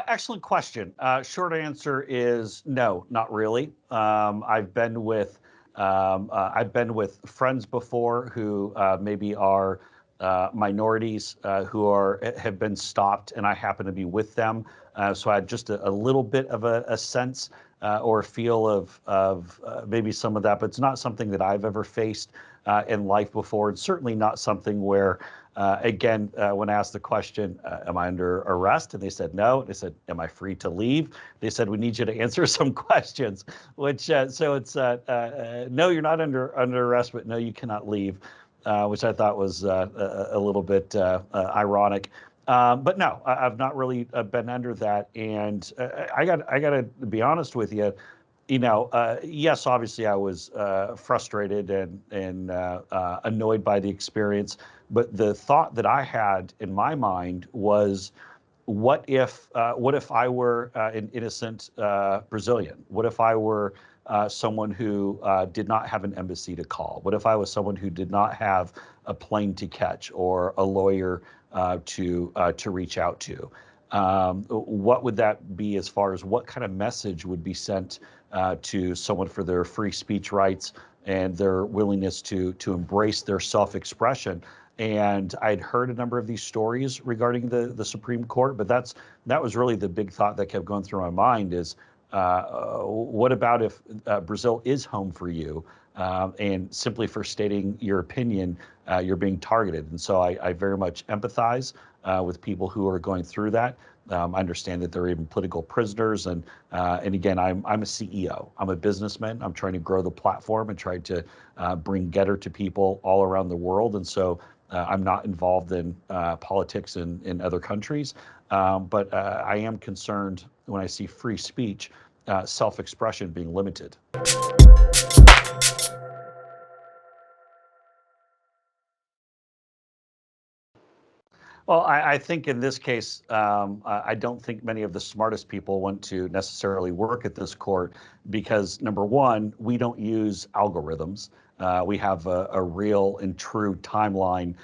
Excellent question. Short answer is no, not really. I've been with friends before who maybe are minorities who have been stopped, and I happen to be with them. So I had just a little bit of a sense or a feel of maybe some of that, but it's not something that I've ever faced in life before. It's certainly not something where again, when asked the question, am I under arrest? And they said no. They said, am I free to leave? They said, we need you to answer some questions, which, so it's, no, you're not under arrest, but no, you cannot leave, which I thought was a little bit ironic. But no, I've not really been under that. And I got to be honest with you. Yes, obviously I was frustrated and annoyed by the experience, but the thought that I had in my mind was, what if I were an innocent Brazilian? What if I were someone who did not have an embassy to call? What if I was someone who did not have a plane to catch or a lawyer to reach out to? What would that be as far as what kind of message would be sent to someone for their free speech rights and their willingness to embrace their self-expression? And I'd heard a number of these stories regarding the Supreme Court, but that was really the big thought that kept going through my mind is, what about if Brazil is home for you, and simply for stating your opinion, you're being targeted? And so I very much empathize with people who are going through that. I understand that there are even political prisoners, and again, I'm a CEO. I'm a businessman. I'm trying to grow the platform and try to bring Gettr to people all around the world, and so I'm not involved in politics in other countries, but I am concerned when I see free speech, self-expression being limited. Well, I think in this case, I don't think many of the smartest people want to necessarily work at this court because, number one, we don't use algorithms. We have a real and true timeline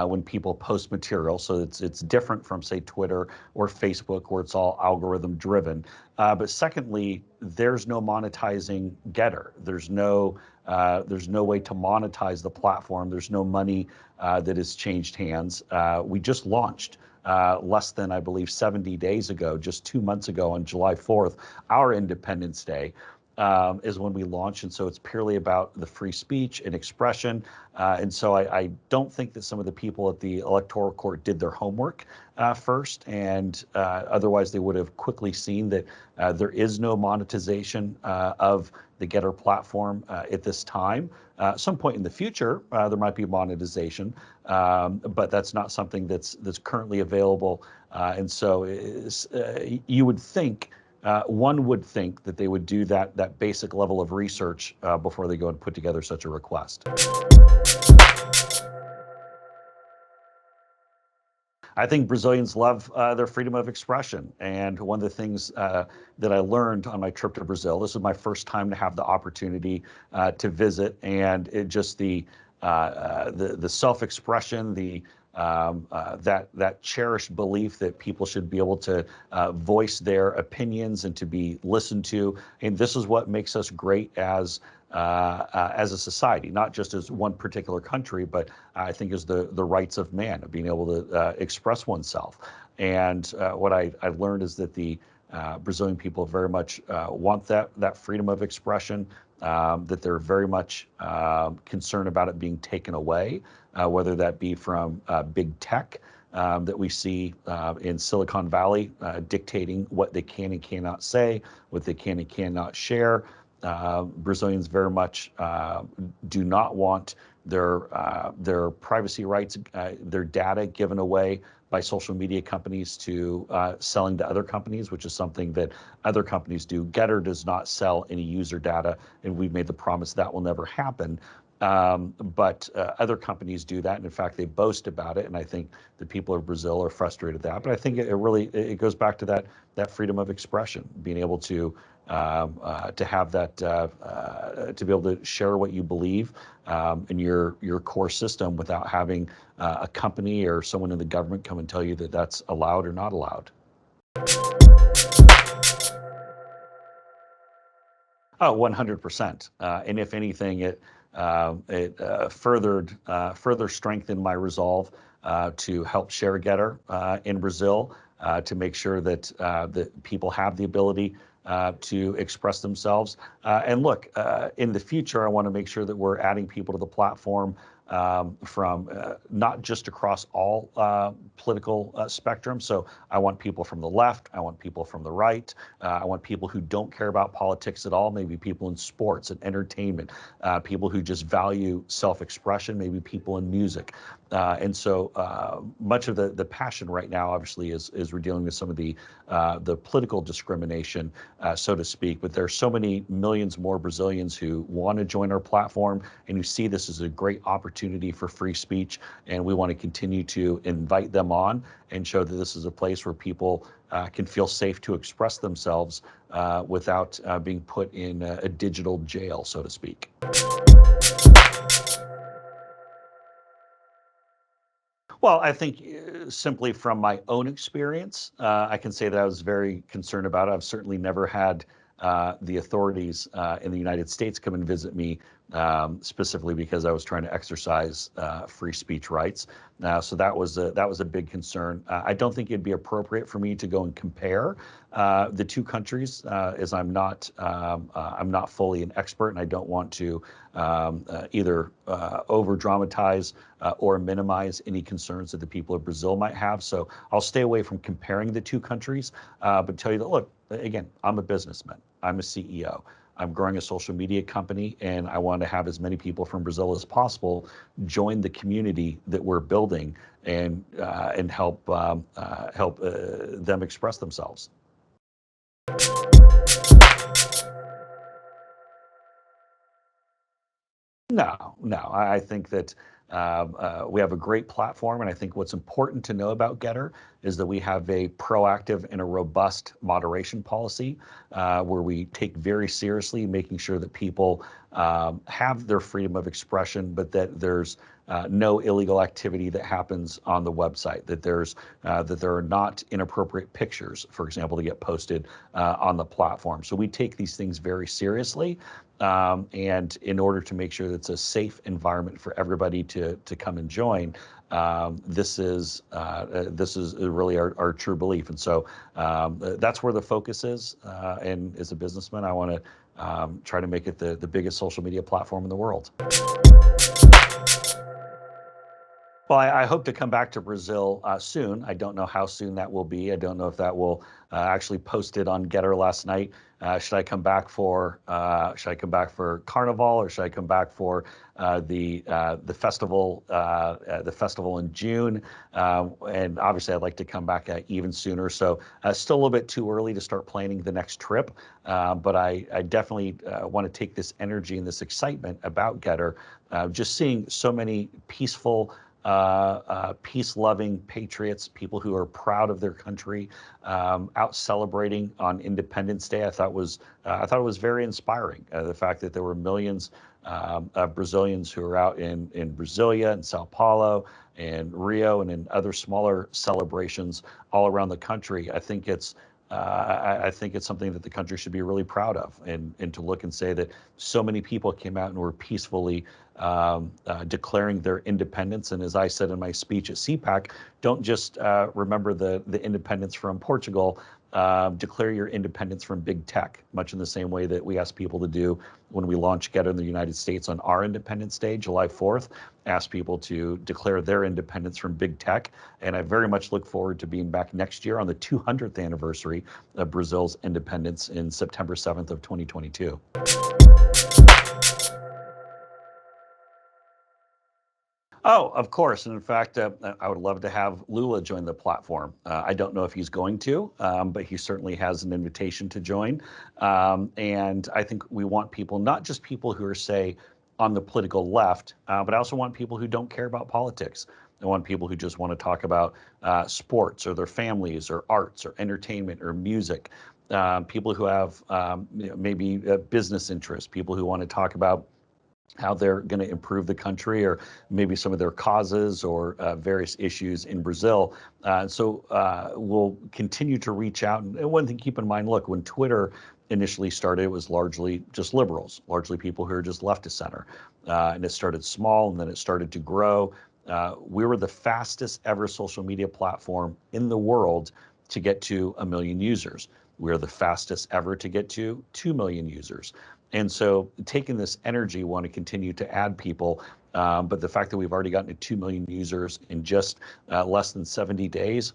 when people post material, so it's different from, say, Twitter or Facebook, where it's all algorithm driven. But secondly, there's no monetizing Gettr. There's no way to monetize the platform. There's no money that has changed hands. We just launched less than, I believe, 70 days ago, just 2 months ago on July 4th, our Independence Day. Is when we launch, and so it's purely about the free speech and expression. And so I don't think that some of the people at the Electoral Court did their homework first, and otherwise they would have quickly seen that there is no monetization of the Gettr platform at this time. At some point in the future, there might be monetization, but that's not something that's currently available. And so you would think. One would think that they would do that basic level of research before they go and put together such a request. I think Brazilians love their freedom of expression. And one of the things that I learned on my trip to Brazil, this was my first time to have the opportunity to visit, and it just the self-expression, that cherished belief that people should be able to voice their opinions and to be listened to. And this is what makes us great as a society, not just as one particular country, but I think as the rights of man, of being able to express oneself. And what I've learned is that the Brazilian people very much want that freedom of expression, that they're very much concerned about it being taken away, whether that be from big tech that we see in Silicon Valley dictating what they can and cannot say, what they can and cannot share. Brazilians very much do not want their privacy rights, their data given away by social media companies to selling to other companies, which is something that other companies do. Gettr does not sell any user data, and we've made the promise that will never happen. But other companies do that, and in fact, they boast about it. And I think the people of Brazil are frustrated at that. But I think it really goes back to that freedom of expression, being able to to have that, to be able to share what you believe in your core system without having a company or someone in the government come and tell you that that's allowed or not allowed. Oh, 100%. And if anything, it further strengthened my resolve to help share Gettr in Brazil, to make sure that that people have the ability to express themselves. And look, in the future, I want to make sure that we're adding people to the platform from not just across all political spectrum. So I want people from the left, I want people from the right, I want people who don't care about politics at all, maybe people in sports and entertainment, people who just value self-expression, maybe people in music. And so much of the passion right now, obviously, is we're dealing with some of the political discrimination, so to speak. But there's so many millions more Brazilians who want to join our platform and who see this as a great opportunity for free speech. And we want to continue to invite them on and show that this is a place where people can feel safe to express themselves without being put in a digital jail, so to speak. Well, I think simply from my own experience, I can say that I was very concerned about it. I've certainly never had the authorities in the United States come and visit me specifically because I was trying to exercise free speech rights. So that was a big concern. I don't think it'd be appropriate for me to go and compare the two countries, as I'm not fully an expert, and I don't want to either over dramatize or minimize any concerns that the people of Brazil might have. So I'll stay away from comparing the two countries, but tell you that, look, again, I'm a businessman. I'm a CEO. I'm growing a social media company, and I want to have as many people from Brazil as possible join the community that we're building and help them express themselves. No. I think that we have a great platform, and I think what's important to know about Gettr is that we have a proactive and a robust moderation policy where we take very seriously making sure that people have their freedom of expression, but that there's no illegal activity that happens on the website, that there are not inappropriate pictures, for example, to get posted on the platform. So we take these things very seriously. And in order to make sure that it's a safe environment for everybody to come and join, this is really our true belief. And so that's where the focus is. And as a businessman, I want to try to make it the biggest social media platform in the world. Well, I hope to come back to Brazil soon. I don't know how soon that will be. I don't know if that will actually posted on Gettr last night. Should I come back for Carnival, or should I come back for the festival in June? And obviously, I'd like to come back even sooner. So still a little bit too early to start planning the next trip. But I definitely want to take this energy and this excitement about Gettr, just seeing so many peaceful, peace-loving patriots, people who are proud of their country, out celebrating on Independence Day. I thought it was very inspiring. The fact that there were millions of Brazilians who are out in Brasilia and Sao Paulo and Rio and in other smaller celebrations all around the country. I think it's something that the country should be really proud of, and to look and say that so many people came out and were peacefully declaring their independence. And as I said in my speech at CPAC, don't just remember the independence from Portugal, declare your independence from big tech, much in the same way that we ask people to do when we launch Gettr in the United States on our Independence Day, July 4th, ask people to declare their independence from big tech. And I very much look forward to being back next year on the 200th anniversary of Brazil's independence in September 7th of 2022. Oh, of course. And in fact, I would love to have Lula join the platform. I don't know if he's going to, but he certainly has an invitation to join. And I think we want people, not just people who are, say, on the political left, but I also want people who don't care about politics. I want people who just want to talk about sports or their families or arts or entertainment or music. people who have maybe business interests, people who want to talk about how they're going to improve the country or maybe some of their causes or various issues in Brazil. So we'll continue to reach out. And one thing, keep in mind, look, when Twitter initially started, it was largely just liberals, largely people who are just left of center. And it started small and then it started to grow. We were the fastest ever social media platform in the world to get to 1 million users. We're the fastest ever to get to 2 million users. And so taking this energy, we want to continue to add people. But the fact that we've already gotten to 2 million users in just less than 70 days,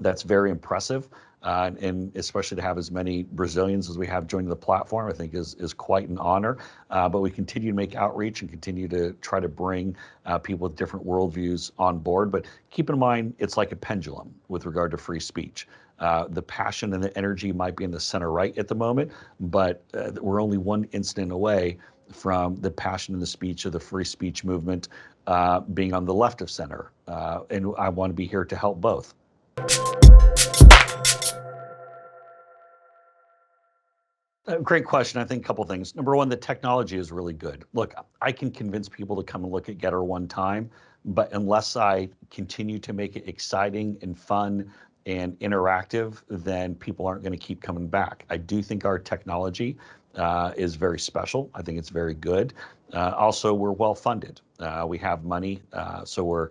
that's very impressive. And especially to have as many Brazilians as we have joining the platform, I think is quite an honor. But we continue to make outreach and continue to try to bring people with different worldviews on board. But keep in mind, it's like a pendulum with regard to free speech. The passion and the energy might be in the center right at the moment, but we're only one instant away from the passion and the speech of the free speech movement being on the left of center. And I want to be here to help both. Great question. I think a couple things. Number one, the technology is really good. Look, I can convince people to come and look at Gettr one time, but unless I continue to make it exciting and fun and interactive, then people aren't going to keep coming back. I do think our technology is very special. I think it's very good. Also, we're well funded. We have money, so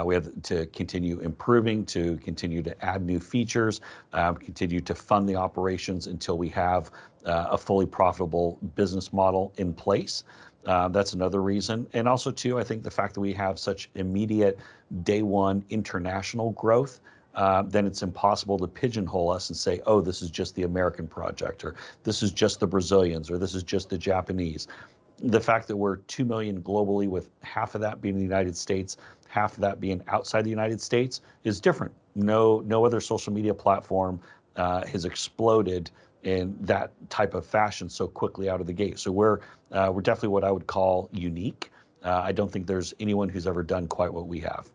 we have to continue improving, to continue to add new features, continue to fund the operations until we have a fully profitable business model in place. That's another reason. And also, too, I think the fact that we have such immediate day one international growth, then it's impossible to pigeonhole us and say, oh, this is just the American project, or this is just the Brazilians, or this is just the Japanese. The fact that we're 2 million globally, with half of that being in the United States, half of that being outside the United States, is different. No other social media platform has exploded in that type of fashion so quickly out of the gate. So we're definitely what I would call unique. I don't think there's anyone who's ever done quite what we have.